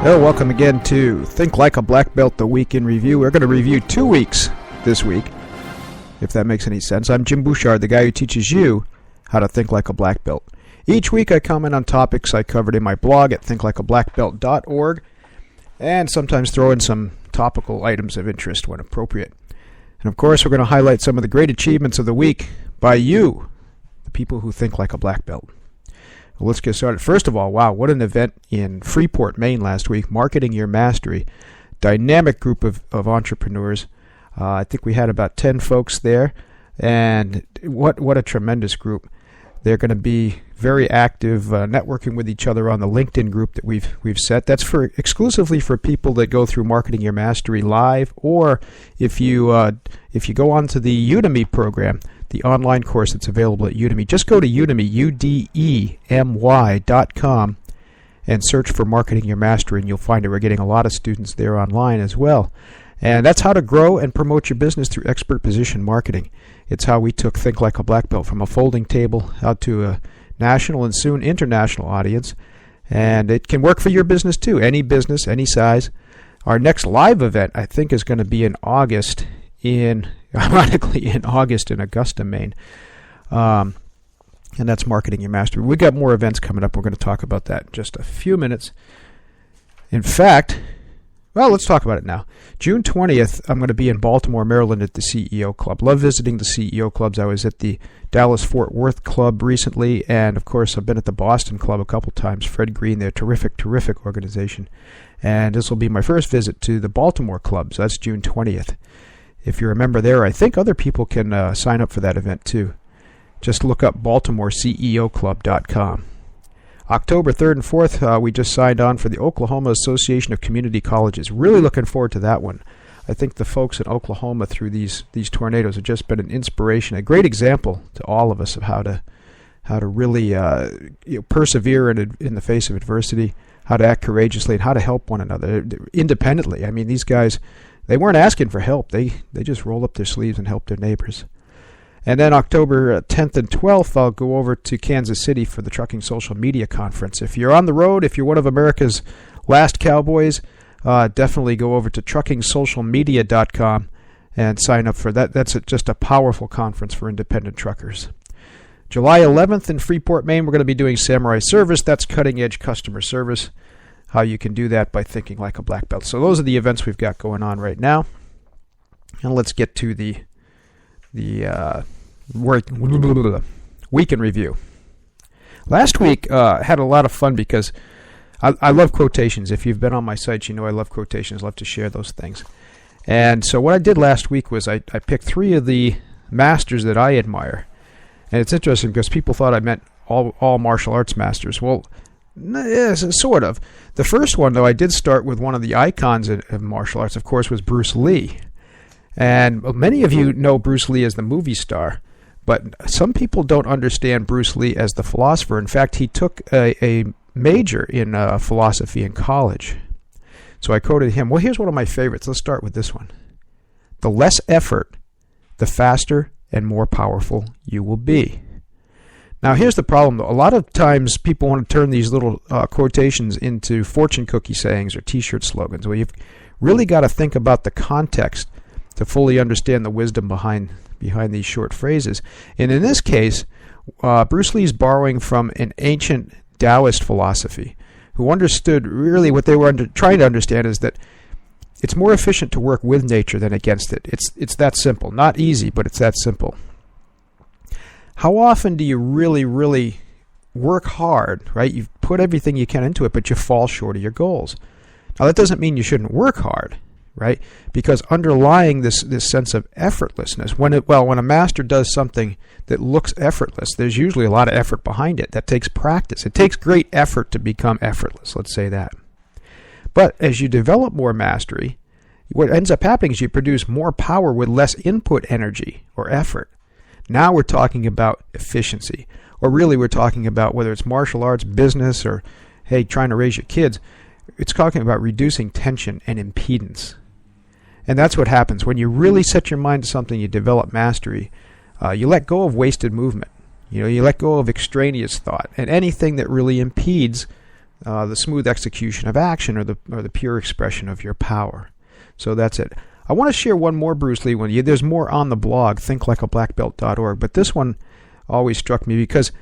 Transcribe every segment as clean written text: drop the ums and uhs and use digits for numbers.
Hello, welcome again to Think Like a Black Belt, the week in review. We're going to review 2 weeks this week, if that makes any sense. I'm Jim Bouchard, the guy who teaches you how to think like a black belt. Each week I comment on topics I covered in my blog at thinklikeablackbelt.org, and sometimes throw in some topical items of interest when appropriate. And of course, we're going to highlight some of the great achievements of the week by you, the people who think like a black belt. Well, let's get started. First of all, wow, what an event in Freeport, Maine last week, Marketing Your Mastery. Dynamic group of entrepreneurs. I think we had about 10 folks there, and what a tremendous group. They're going to be very active, networking with each other on the LinkedIn group that we've set. That's exclusively for people that go through Marketing Your Mastery live, or if you go onto the Udemy program, the online course that's available at Udemy. Just go to Udemy, udemy.com, and search for Marketing Your Mastery, and you'll find that we're getting a lot of students there online as well. And that's how to grow and promote your business through expert position marketing. It's how we took Think Like a Black Belt from a folding table out to a national and soon international audience. And it can work for your business too, any business, any size. Our next live event, I think, is going to be in August ironically in Augusta, Maine. And that's Marketing Your Mastery. We got more events coming up. We're going to talk about that in just a few minutes. In fact, well, let's talk about it now. June 20th, I'm going to be in Baltimore, Maryland at the CEO Club. Love visiting the CEO Clubs. I was at the Dallas-Fort Worth Club recently, and of course, I've been at the Boston Club a couple times. Fred Green, they're a terrific organization. And this will be my first visit to the Baltimore Club, so that's June 20th. If you're a member there, I think other people can sign up for that event too. Just look up BaltimoreCEOClub.com. October 3rd and 4th, we just signed on for the Oklahoma Association of Community Colleges. Really looking forward to that one. I think the folks in Oklahoma through these tornadoes have just been an inspiration, a great example to all of us of how to really persevere in the face of adversity, how to act courageously, and how to help one another independently. I mean, these guys, they weren't asking for help. They just rolled up their sleeves and helped their neighbors. And then October 10th and 12th, I'll go over to Kansas City for the Trucking Social Media Conference. If you're on the road, if you're one of America's last cowboys, definitely go over to truckingsocialmedia.com and sign up for that. That's just a powerful conference for independent truckers. July 11th in Freeport, Maine, we're going to be doing Samurai Service. That's cutting-edge customer service. How you can do that by thinking like a black belt. So those are the events we've got going on right now. And let's get to the week in review. Last week had a lot of fun because I love quotations. If you've been on my site, you know I love quotations. Love to share those things. And so what I did last week was I picked 3 of the masters that I admire. And it's interesting because people thought I meant all martial arts masters. Well, yes, sort of. The first one, though, I did start with one of the icons of martial arts, of course, was Bruce Lee. And many of you know Bruce Lee as the movie star, but some people don't understand Bruce Lee as the philosopher. In fact, he took a major in philosophy in college. So I quoted him. Well, here's one of my favorites. Let's start with this one. The less effort, the faster and more powerful you will be. Now, here's the problem, though. A lot of times people want to turn these little quotations into fortune cookie sayings or T-shirt slogans. Well, you've really got to think about the context to fully understand the wisdom behind these short phrases. And in this case, Bruce Lee's borrowing from an ancient Taoist philosophy who understood really what they were trying to understand is that it's more efficient to work with nature than against it. It's that simple. Not easy, but it's that simple. How often do you really work hard, right? You've put everything you can into it, but you fall short of your goals. Now, that doesn't mean you shouldn't work hard, right? Because underlying this sense of effortlessness, when a master does something that looks effortless, there's usually a lot of effort behind it. That takes practice. It takes great effort to become effortless, let's say that. But as you develop more mastery, what ends up happening is you produce more power with less input energy or effort. Now we're talking about efficiency, or really we're talking about whether it's martial arts, business, or, hey, trying to raise your kids. It's talking about reducing tension and impedance. And that's what happens. When you really set your mind to something, you develop mastery, you let go of wasted movement. You let go of extraneous thought and anything that really impedes the smooth execution of action, or the pure expression of your power. So that's it. I want to share one more Bruce Lee one. There's more on the blog, thinklikeablackbelt.org, but this one always struck me because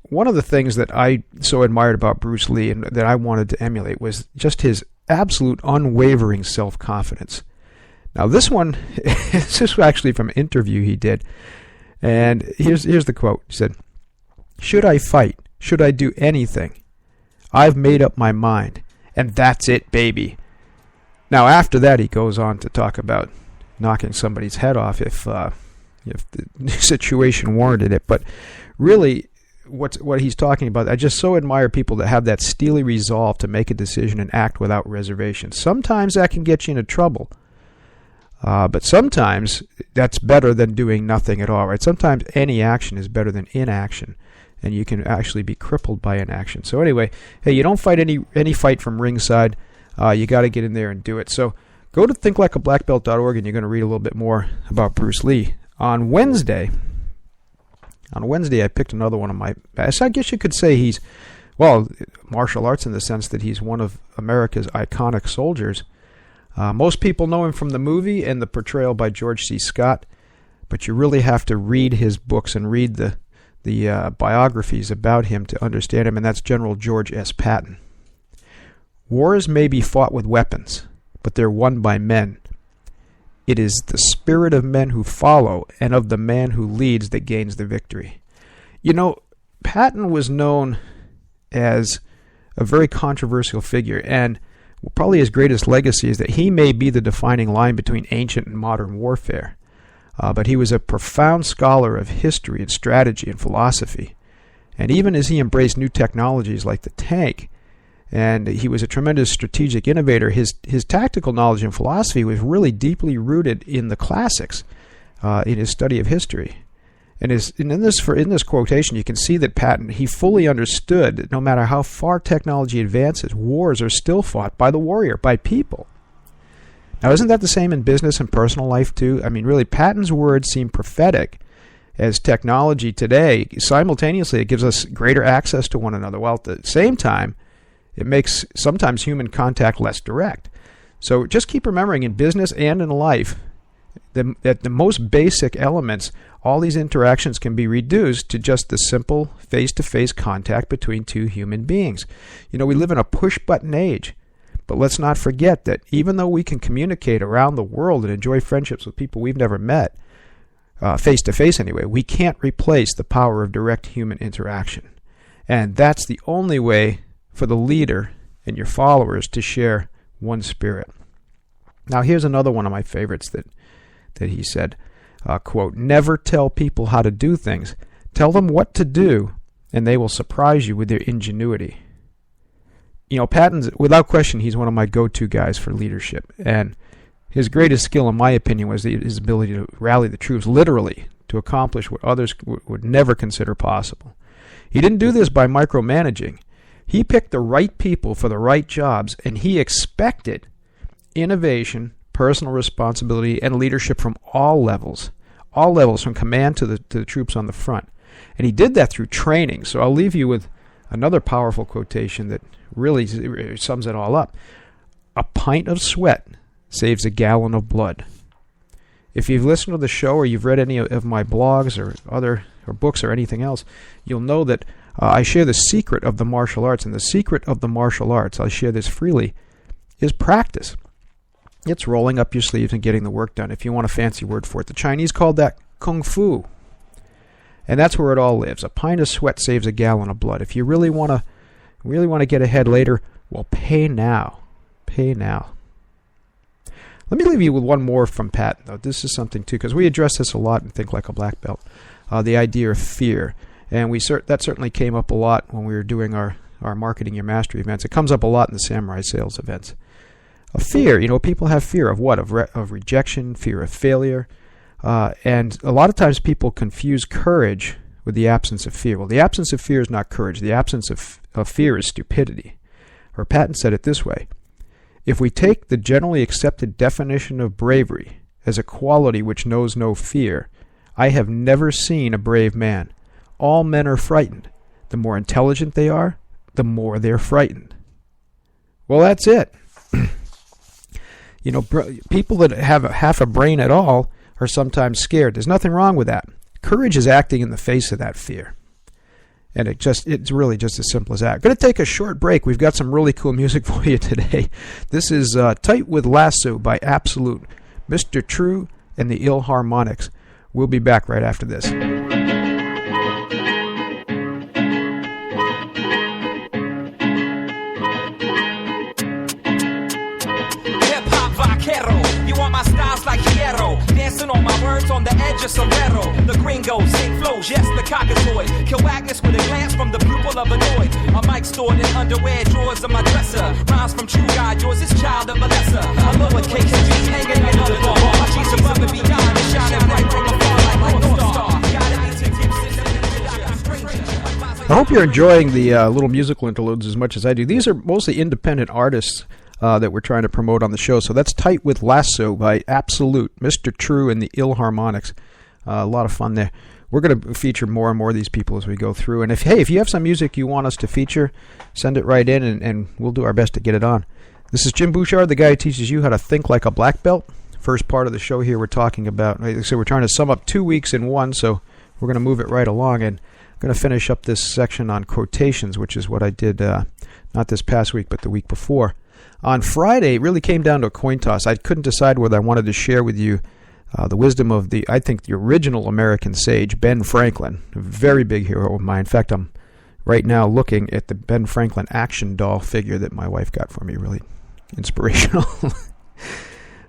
one of the things that I so admired about Bruce Lee and that I wanted to emulate was just his absolute unwavering self-confidence. Now this one, this is actually from an interview he did, and here's the quote. He said, "Should I fight? Should I do anything? I've made up my mind, and that's it, baby." Now, after that, he goes on to talk about knocking somebody's head off if the situation warranted it. But really, what he's talking about, I just so admire people that have that steely resolve to make a decision and act without reservation. Sometimes that can get you into trouble, but sometimes that's better than doing nothing at all, right? Sometimes any action is better than inaction, and you can actually be crippled by inaction. So anyway, hey, you don't fight any fight from ringside. You got to get in there and do it. So go to thinklikeablackbelt.org and you're going to read a little bit more about Bruce Lee. On Wednesday, I picked another one of my, I guess you could say he's, well, martial arts in the sense that he's one of America's iconic soldiers. Most people know him from the movie and the portrayal by George C. Scott, but you really have to read his books and read the biographies about him to understand him, and that's General George S. Patton. "Wars may be fought with weapons, but they're won by men. It is the spirit of men who follow and of the man who leads that gains the victory." You know, Patton was known as a very controversial figure, and probably his greatest legacy is that he may be the defining line between ancient and modern warfare. But he was a profound scholar of history and strategy and philosophy. And even as he embraced new technologies like the tank, and he was a tremendous strategic innovator, his tactical knowledge and philosophy was really deeply rooted in the classics, in his study of history. And in this quotation, you can see that Patton, he fully understood that no matter how far technology advances, wars are still fought by the warrior, by people. Now, isn't that the same in business and personal life too? I mean, really, Patton's words seem prophetic as technology today, simultaneously, it gives us greater access to one another, while at the same time, it makes sometimes human contact less direct. So just keep remembering in business and in life that the most basic elements, all these interactions can be reduced to just the simple face-to-face contact between two human beings. You know, we live in a push-button age, but let's not forget that even though we can communicate around the world and enjoy friendships with people we've never met, face-to-face anyway, we can't replace the power of direct human interaction. And that's the only way for the leader and your followers to share one spirit. Now here's another one of my favorites that he said, quote, "Never tell people how to do things. Tell them what to do, and they will surprise you with their ingenuity." You know, Patton's, without question, he's one of my go-to guys for leadership. And his greatest skill, in my opinion, was his ability to rally the troops, literally, to accomplish what others would never consider possible. He didn't do this by micromanaging. He picked the right people for the right jobs, and he expected innovation, personal responsibility, and leadership from all levels from command to the troops on the front. And he did that through training. So I'll leave you with another powerful quotation that really sums it all up. "A pint of sweat saves a gallon of blood." If you've listened to the show or you've read any of my blogs or books or anything else, you'll know that I share the secret of the martial arts. And the secret of the martial arts, I share this freely, is practice. It's rolling up your sleeves and getting the work done, if you want a fancy word for it. The Chinese called that kung fu. And that's where it all lives. A pint of sweat saves a gallon of blood. If you really want to get ahead later, well, pay now. Pay now. Let me leave you with one more from Patton, though. This is something, too, because we address this a lot in Think Like a Black Belt, the idea of fear. And that certainly came up a lot when we were doing our Marketing Your Mastery events. It comes up a lot in the Samurai Sales events. A fear, people have fear of what? Of rejection, fear of failure. And a lot of times people confuse courage with the absence of fear. Well, the absence of fear is not courage. The absence of fear is stupidity. Or Patton said it this way: "If we take the generally accepted definition of bravery as a quality which knows no fear, I have never seen a brave man. All men are frightened. The more intelligent they are, the more they're frightened." Well, that's it. People that have half a brain at all are sometimes scared. There's nothing wrong with that. Courage is acting in the face of that fear. And it's really just as simple as that. Going to take a short break. We've got some really cool music for you today. This is Tight with Lasso by Absolute, Mr. True, and the Ill Harmonics. We'll be back right after this. Dancing on my words on the edge of sombrero. The gringo, sick flows, yes, the cockatoid. Kill Agnes with a glance from the pupil of annoyed. A mic stored in underwear drawers of my dresser. Rhymes from True God, yours is child of molester. A lowercase G hanging under the bar. My G's above and beyond and shining bright from afar like a North Star. I hope you're enjoying the little musical interludes as much as I do. These are mostly independent artists that we're trying to promote on the show. So that's Tight with Lasso by Absolute, Mr. True, and the Ill Harmonics. A lot of fun there. We're going to feature more and more of these people as we go through. And if you have some music you want us to feature, send it right in, and we'll do our best to get it on. This is Jim Bouchard, the guy who teaches you how to think like a black belt. First part of the show here we're talking about, so we're trying to sum up 2 weeks in one, so we're going to move it right along. And I'm going to finish up this section on quotations, which is what I did not this past week, but the week before. On Friday, it really came down to a coin toss. I couldn't decide whether I wanted to share with you the wisdom of the original American sage, Ben Franklin, a very big hero of mine. In fact, I'm right now looking at the Ben Franklin action doll figure that my wife got for me. Really inspirational.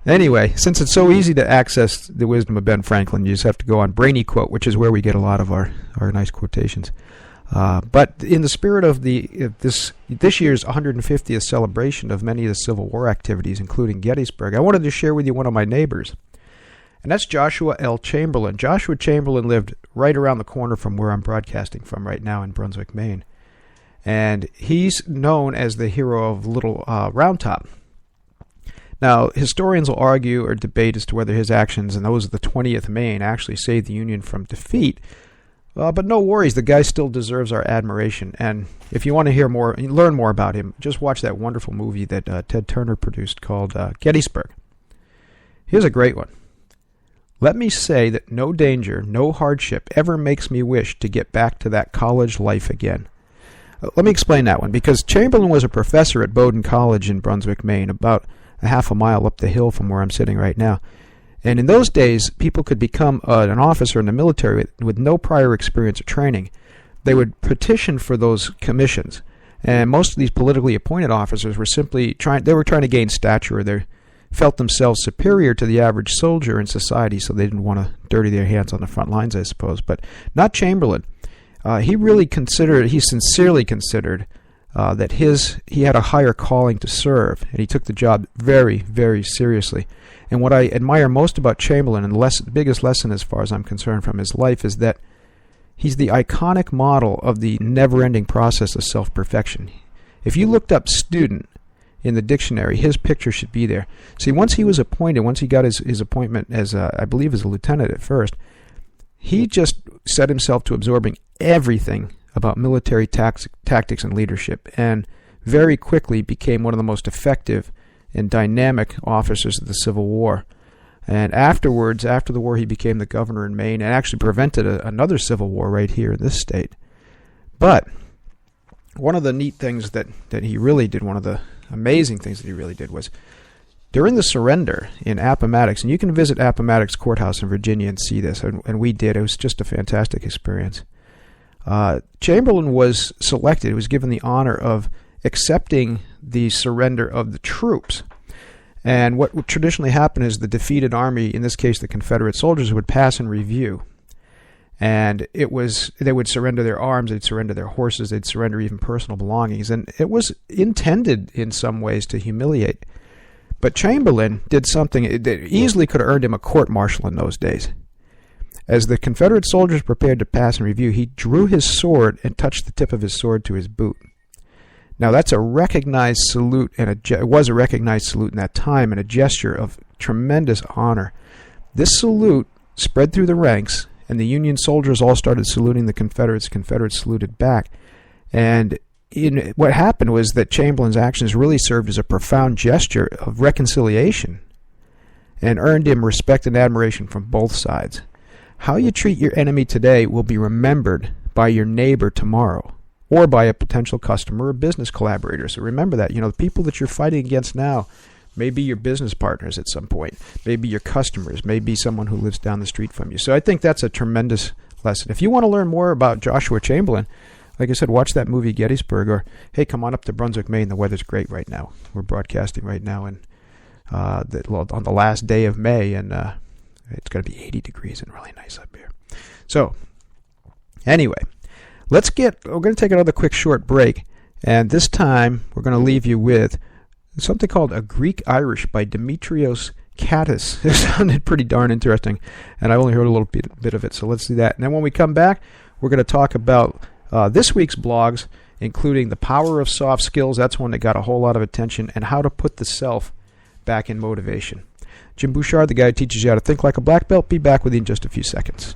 Anyway, since it's so easy to access the wisdom of Ben Franklin, you just have to go on Brainy Quote, which is where we get a lot of our nice quotations. But in the spirit of this year's 150th celebration of many of the Civil War activities, including Gettysburg, I wanted to share with you one of my neighbors, and that's Joshua L. Chamberlain. Joshua Chamberlain lived right around the corner from where I'm broadcasting from right now in Brunswick, Maine, and he's known as the hero of Little Round Top. Now, historians will argue or debate as to whether his actions and those of the 20th Maine actually saved the Union from defeat. But no worries, the guy still deserves our admiration. And if you want to hear more, learn more about him, just watch that wonderful movie that Ted Turner produced called Gettysburg. Here's a great one. Let me say that no danger, no hardship ever makes me wish to get back to that college life again. Let me explain that one, because Chamberlain was a professor at Bowdoin College in Brunswick, Maine, about a half a mile up the hill from where I'm sitting right now. And in those days, people could become an officer in the military with no prior experience or training. They would petition for those commissions. And most of these politically appointed officers were simply trying to gain stature. They felt themselves superior to the average soldier in society, so they didn't want to dirty their hands on the front lines, I suppose. But not Chamberlain. He sincerely considered that he had a higher calling to serve, and he took the job very, very seriously. And what I admire most about Chamberlain, and the biggest lesson as far as I'm concerned from his life, is that he's the iconic model of the never-ending process of self-perfection. If you looked up student in the dictionary, his picture should be there. See, once he got his appointment as, I believe, as a lieutenant at first, he just set himself to absorbing everything about military tactics and leadership, and very quickly became one of the most effective and dynamic officers of the Civil War. And afterwards, after the war, he became the governor in Maine and actually prevented another civil war right here in this state. But one of the neat things that he really did, one of the amazing things that he really did, was during the surrender in Appomattox, and you can visit Appomattox Courthouse in Virginia and see this, and we did. It was just a fantastic experience. Chamberlain was selected, was given the honor of accepting the surrender of the troops. And what would traditionally happen is the defeated army, in this case the Confederate soldiers, would pass and review. And they would surrender their arms, they'd surrender their horses, they'd surrender even personal belongings. And it was intended in some ways to humiliate. But Chamberlain did something that easily could have earned him a court-martial in those days. As the Confederate soldiers prepared to pass and review, he drew his sword and touched the tip of his sword to his boot. Now that's a recognized salute, and it was a recognized salute in that time, and a gesture of tremendous honor. This salute spread through the ranks, and the Union soldiers all started saluting the Confederates. Confederates saluted back, and what happened was that Chamberlain's actions really served as a profound gesture of reconciliation and earned him respect and admiration from both sides. How you treat your enemy today will be remembered by your neighbor tomorrow, or by a potential customer or business collaborator. So remember that. The people that you're fighting against now may be your business partners at some point, maybe your customers, maybe someone who lives down the street from you. So I think that's a tremendous lesson. If you want to learn more about Joshua Chamberlain, like I said, watch that movie Gettysburg, or hey, come on up to Brunswick, Maine. The weather's great right now. We're broadcasting right now on the last day of May, and it's going to be 80 degrees and really nice up here. So anyway, we're going to take another quick short break, and this time we're going to leave you with something called A Greek Irish by Demetrios Kattis. It sounded pretty darn interesting, and I only heard a little bit of it, so let's do that. And then when we come back, we're going to talk about this week's blogs, including The Power of Soft Skills. That's one that got a whole lot of attention, and how to put the self back in motivation. Jim Bouchard, the guy who teaches you how to think like a black belt, be back with you in just a few seconds.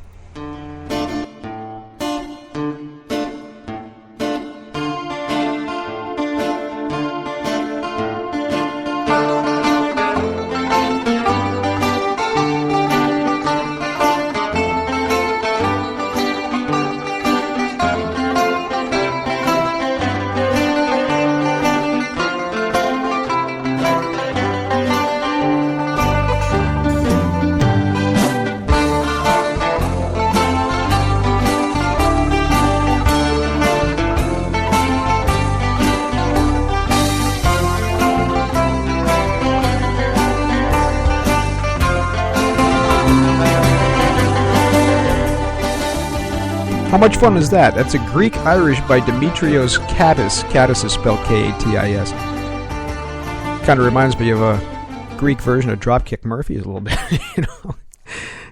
How much fun is that? That's A Greek Irish by Demetrios Kattis. Kattis is spelled K-A-T-I-S. Kind of reminds me of a Greek version of Dropkick Murphys a little bit,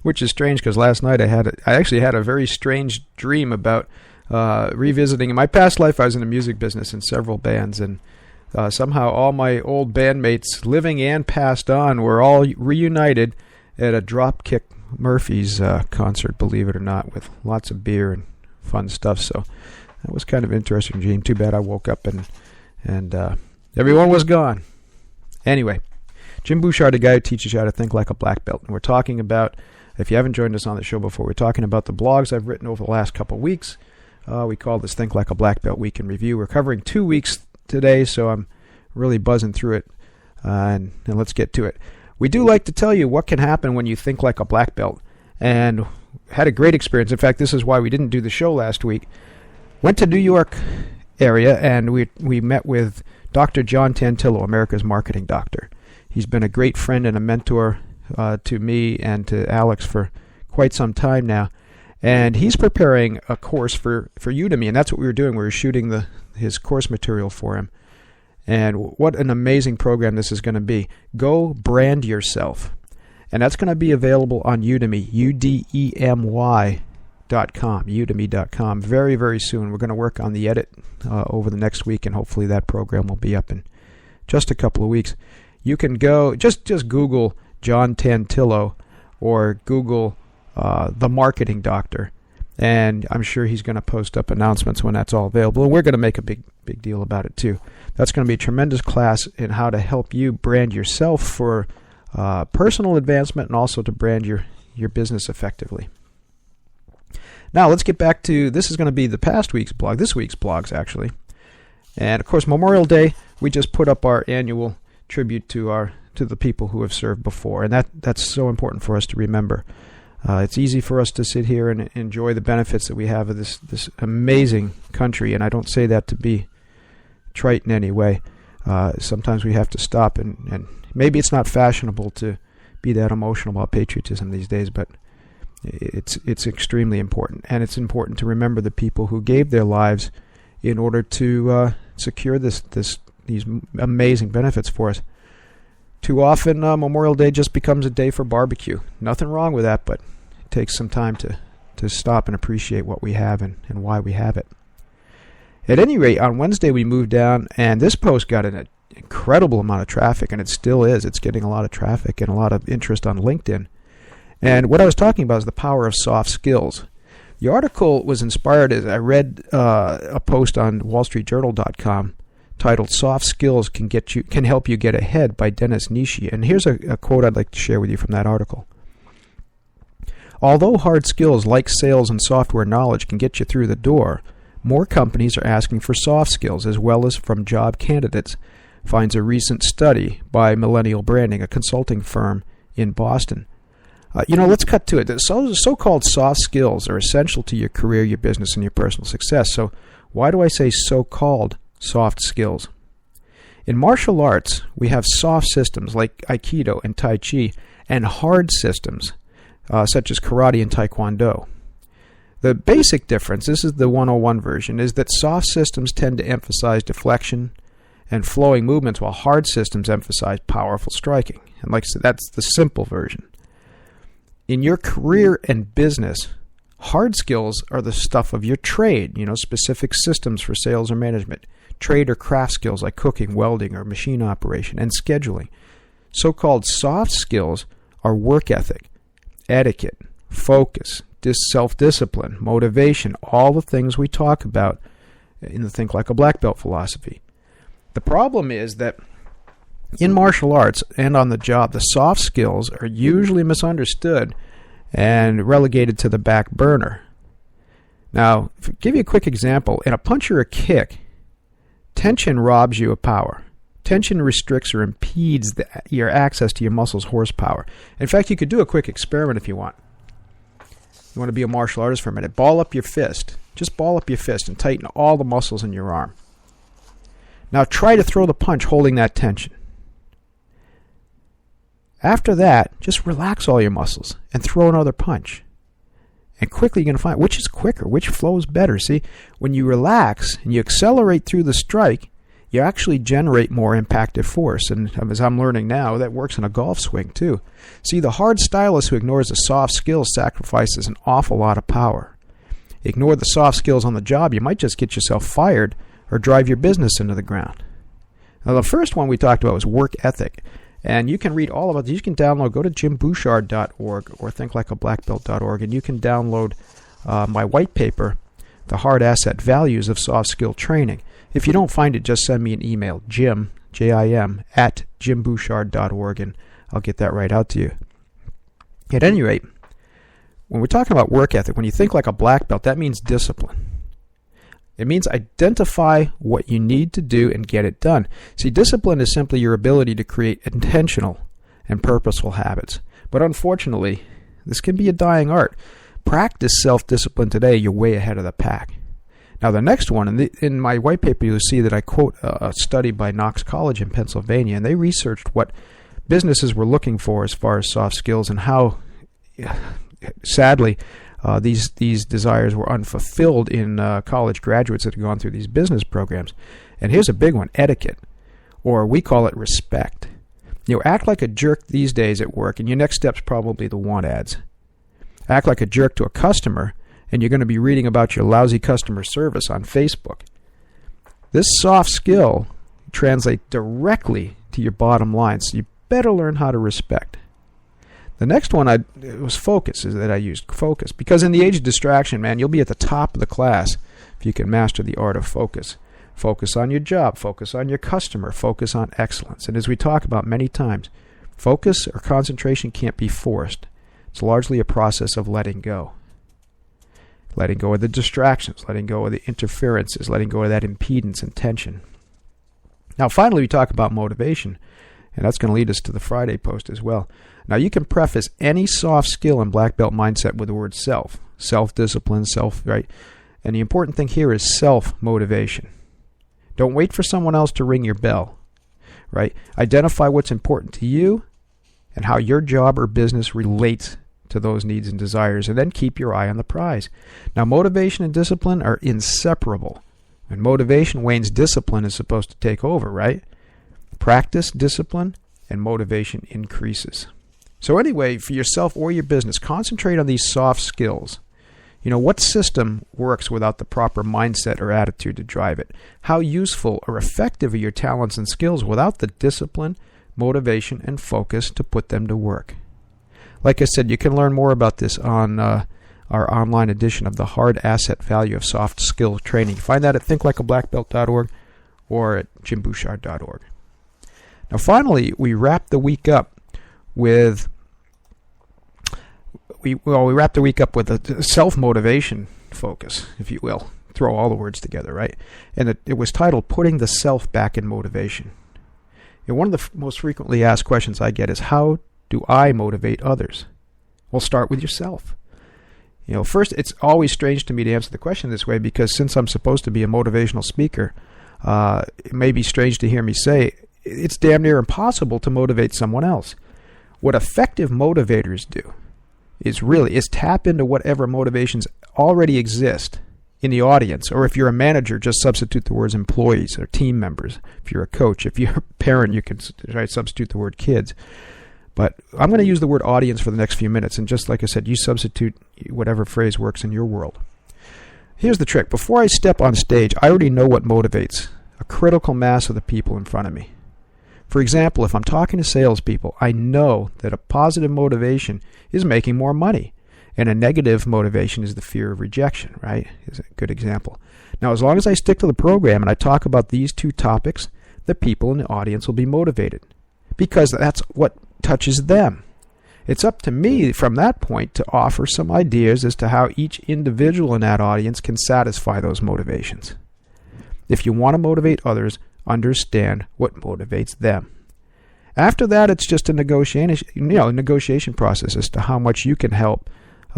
which is strange because last night I actually had a very strange dream about revisiting. In my past life, I was in the music business in several bands, and somehow all my old bandmates, living and passed on, were all reunited at a Dropkick Murphys concert, believe it or not, with lots of beer and fun stuff. So that was kind of interesting dream. Too bad I woke up and everyone was gone. Anyway, Jim Bouchard, the guy who teaches you how to think like a black belt. And we're talking about, if you haven't joined us on the show before, we're talking about the blogs I've written over the last couple of weeks. We call this Think Like a Black Belt Week in Review. We're covering 2 weeks today, so I'm really buzzing through it. And let's get to it. We do like to tell you what can happen when you think like a black belt, and had a great experience. In fact, this is why we didn't do the show last week. Went to New York area, and we met with Dr. John Tantillo, America's marketing doctor. He's been a great friend and a mentor to me and to Alex for quite some time now, and he's preparing a course for Udemy, and that's what we were doing. We were shooting his course material for him. And what an amazing program this is going to be. Go Brand Yourself. And that's going to be available on Udemy, udemy.com, udemy.com, very, very soon. We're going to work on the edit over the next week, and hopefully that program will be up in just a couple of weeks. You can go, just Google John Tantillo or Google The Marketing Doctor, and I'm sure he's going to post up announcements when that's all available, and we're going to make a big deal about it too. That's going to be a tremendous class in how to help you brand yourself for personal advancement, and also to brand your business effectively. Now let's get back to, this is going to be this week's blogs actually. And of course, Memorial Day, we just put up our annual tribute to the people who have served before, and that's so important for us to remember. It's easy for us to sit here and enjoy the benefits that we have of this amazing country, and I don't say that to be trite in any way. Sometimes we have to stop, and maybe it's not fashionable to be that emotional about patriotism these days, but it's extremely important, and it's important to remember the people who gave their lives in order to secure these amazing benefits for us. Too often, Memorial Day just becomes a day for barbecue. Nothing wrong with that, but it takes some time to stop and appreciate what we have and why we have it. At any rate, on Wednesday we moved down, and this post got an incredible amount of traffic, and it still is. It's getting a lot of traffic and a lot of interest on LinkedIn. And what I was talking about is the power of soft skills. The article was inspired as I read a post on WallStreetJournal.com titled "Soft Skills Can Help You Get Ahead" by Dennis Nishi. And here's a quote I'd like to share with you from that article. Although hard skills like sales and software knowledge can get you through the door, more companies are asking for soft skills as well as from job candidates, finds a recent study by Millennial Branding, a consulting firm in Boston. Let's cut to it. The so-called soft skills are essential to your career, your business, and your personal success. So why do I say so-called soft skills? In martial arts, we have soft systems like Aikido and Tai Chi, and hard systems such as karate and Taekwondo. The basic difference, this is the 101 version, is that soft systems tend to emphasize deflection and flowing movements, while hard systems emphasize powerful striking. And like I said, that's the simple version. In your career and business, hard skills are the stuff of your trade, specific systems for sales or management, trade or craft skills like cooking, welding, or machine operation, and scheduling. So-called soft skills are work ethic, etiquette, focus, self-discipline, motivation, all the things we talk about in the Think Like a Black Belt philosophy. The problem is that in martial arts and on the job, the soft skills are usually misunderstood and relegated to the back burner. Now, to give you a quick example, in a punch or a kick, tension robs you of power. Tension restricts or impedes your access to your muscles' horsepower. In fact, you could do a quick experiment if you want. You want to be a martial artist for a minute. Ball up your fist. Just ball up your fist and tighten all the muscles in your arm. Now try to throw the punch holding that tension. After that, just relax all your muscles and throw another punch. And quickly you're going to find which is quicker, which flows better. See, when you relax and you accelerate through the strike, you actually generate more impactive force. And as I'm learning now, that works in a golf swing too. See, the hard stylist who ignores the soft skills sacrifices an awful lot of power. Ignore the soft skills on the job, you might just get yourself fired or drive your business into the ground. Now, the first one we talked about was work ethic. And you can read all about this. You can download, go to jimbouchard.org or thinklikeablackbelt.org, and you can download my white paper, The Hard Asset Values of Soft Skill Training. If you don't find it, just send me an email, Jim, J-I-M, at jimbouchard.org, and I'll get that right out to you. At any rate, when we're talking about work ethic, when you think like a black belt, that means discipline. It means identify what you need to do and get it done. See, discipline is simply your ability to create intentional and purposeful habits. But unfortunately, this can be a dying art. Practice self-discipline today, you're way ahead of the pack. Now, the next one, in my white paper, you'll see that I quote a study by Knox College in Pennsylvania, and they researched what businesses were looking for as far as soft skills and how, sadly, these desires were unfulfilled in college graduates that have gone through these business programs. And here's a big one, etiquette, or we call it respect. Act like a jerk these days at work, and your next step's probably the want ads. Act like a jerk to a customer, and you're going to be reading about your lousy customer service on Facebook. This soft skill translates directly to your bottom line, so you better learn how to respect. The next one it was focus, is that I used focus. Because in the age of distraction, man, you'll be at the top of the class if you can master the art of focus. Focus on your job, focus on your customer, focus on excellence. And as we talk about many times, focus or concentration can't be forced. It's largely a process of letting go. Letting go of the distractions, letting go of the interferences, letting go of that impedance and tension. Now, finally, we talk about motivation, and that's going to lead us to the Friday post as well. Now, you can preface any soft skill in black belt mindset with the word self. Self-discipline, right? And the important thing here is self-motivation. Don't wait for someone else to ring your bell, right? Identify what's important to you and how your job or business relates to those needs and desires, and then keep your eye on the prize. Now, motivation and discipline are inseparable. When motivation wanes, discipline is supposed to take over, right? Practice discipline, and motivation increases. So anyway, for yourself or your business, concentrate on these soft skills. What system works without the proper mindset or attitude to drive it? How useful or effective are your talents and skills without the discipline, motivation, and focus to put them to work? Like I said, you can learn more about this on our online edition of the Hard Asset Value of Soft Skill Training. Find that at thinklikeablackbelt.org or at jimbouchard.org. Now, finally, we wrap the week up with a self-motivation focus, if you will. Throw all the words together, right? And it was titled Putting the Self Back in Motivation. And one of the most frequently asked questions I get is, how do I motivate others? Well, start with yourself. First, it's always strange to me to answer the question this way, because since I'm supposed to be a motivational speaker, it may be strange to hear me say it's damn near impossible to motivate someone else. What effective motivators do is tap into whatever motivations already exist in the audience. Or if you're a manager, just substitute the words employees or team members. If you're a coach, if you're a parent, you can substitute the word kids. But I'm going to use the word audience for the next few minutes, and just like I said, you substitute whatever phrase works in your world. Here's the trick. Before I step on stage, I already know what motivates a critical mass of the people in front of me. For example, if I'm talking to salespeople, I know that a positive motivation is making more money, and a negative motivation is the fear of rejection, right? Is a good example. Now, as long as I stick to the program and I talk about these two topics, the people in the audience will be motivated, because that's what touches them. It's up to me from that point to offer some ideas as to how each individual in that audience can satisfy those motivations. If you want to motivate others, understand what motivates them. After that, it's just a negotiation process as to how much you can help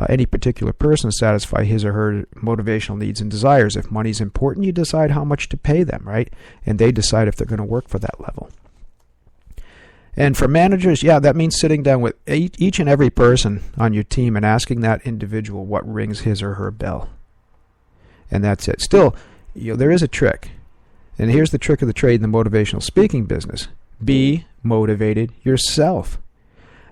any particular person satisfy his or her motivational needs and desires. If money's important, you decide how much to pay them, right? And they decide if they're going to work for that level. And for managers, that means sitting down with each and every person on your team and asking that individual what rings his or her bell. And that's it. Still, there is a trick. And here's the trick of the trade in the motivational speaking business. Be motivated yourself.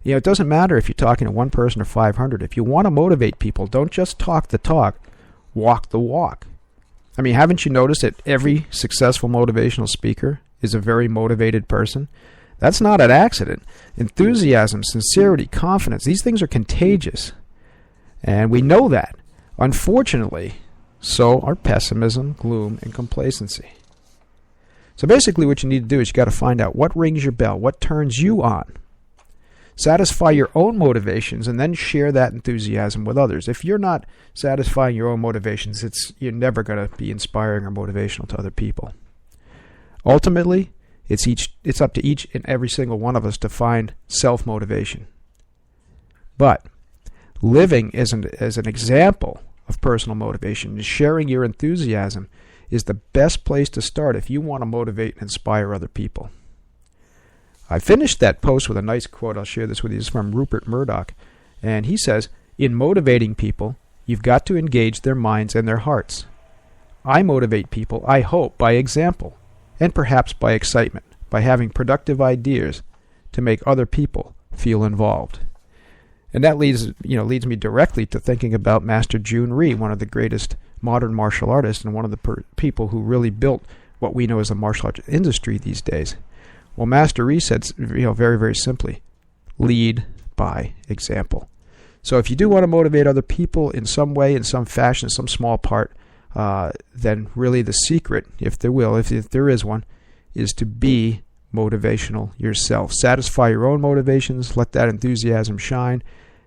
It doesn't matter if you're talking to one person or 500. If you want to motivate people, don't just talk the talk, walk the walk. I mean, haven't you noticed that every successful motivational speaker is a very motivated person? That's not an accident. Enthusiasm, sincerity, confidence, these things are contagious. And we know that. Unfortunately, so are pessimism, gloom, and complacency. So basically what you need to do is you got to find out what rings your bell, what turns you on. Satisfy your own motivations and then share that enthusiasm with others. If you're not satisfying your own motivations, you're never going to be inspiring or motivational to other people. Ultimately, it's up to each and every single one of us to find self-motivation. But living as an example of personal motivation, sharing your enthusiasm, is the best place to start if you want to motivate and inspire other people. I finished that post with a nice quote. I'll share this with you. It's from Rupert Murdoch. And he says, in motivating people, you've got to engage their minds and their hearts. I motivate people, I hope, by example, and perhaps by excitement, by having productive ideas to make other people feel involved. And that leads me directly to thinking about Master Jun Rhee, one of the greatest modern martial artists and one of the people who really built what we know as the martial arts industry these days. Well, Master Rhee said, very, very simply, lead by example. So if you do want to motivate other people in some way, in some fashion, some small part, then really the secret, if there is one, is to be motivational yourself. Satisfy your own motivations, let that enthusiasm shine,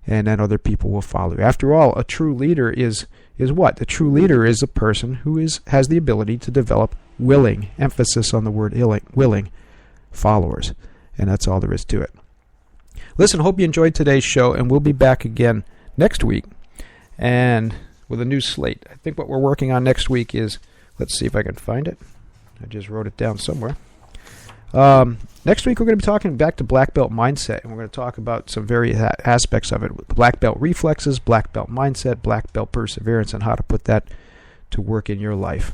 and then other people will follow you. After all, a true leader is what? A true leader is a person who has the ability to develop willing, emphasis on the word willing, followers. And that's all there is to it. Listen, hope you enjoyed today's show, and we'll be back again next week and with a new slate. I think what we're working on next week is, let's see if I can find it. I just wrote it down somewhere. Next week we're going to be talking back to black belt mindset, and we're going to talk about some various aspects of it: black belt reflexes, black belt mindset, black belt perseverance, and how to put that to work in your life.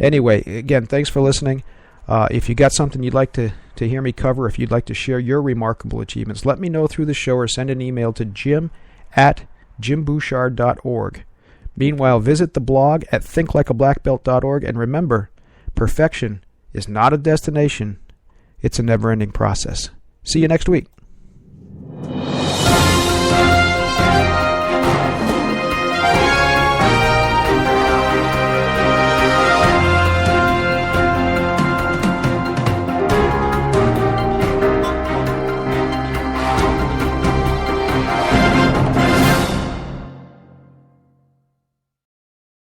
Anyway, again, thanks for listening. If you got something you'd like to hear me cover, if you'd like to share your remarkable achievements, let me know through the show or send an email to jim@jimbouchard.org. Meanwhile, visit the blog at thinklikeablackbelt.org, and remember, perfection is not a destination, it's a never-ending process. See you next week.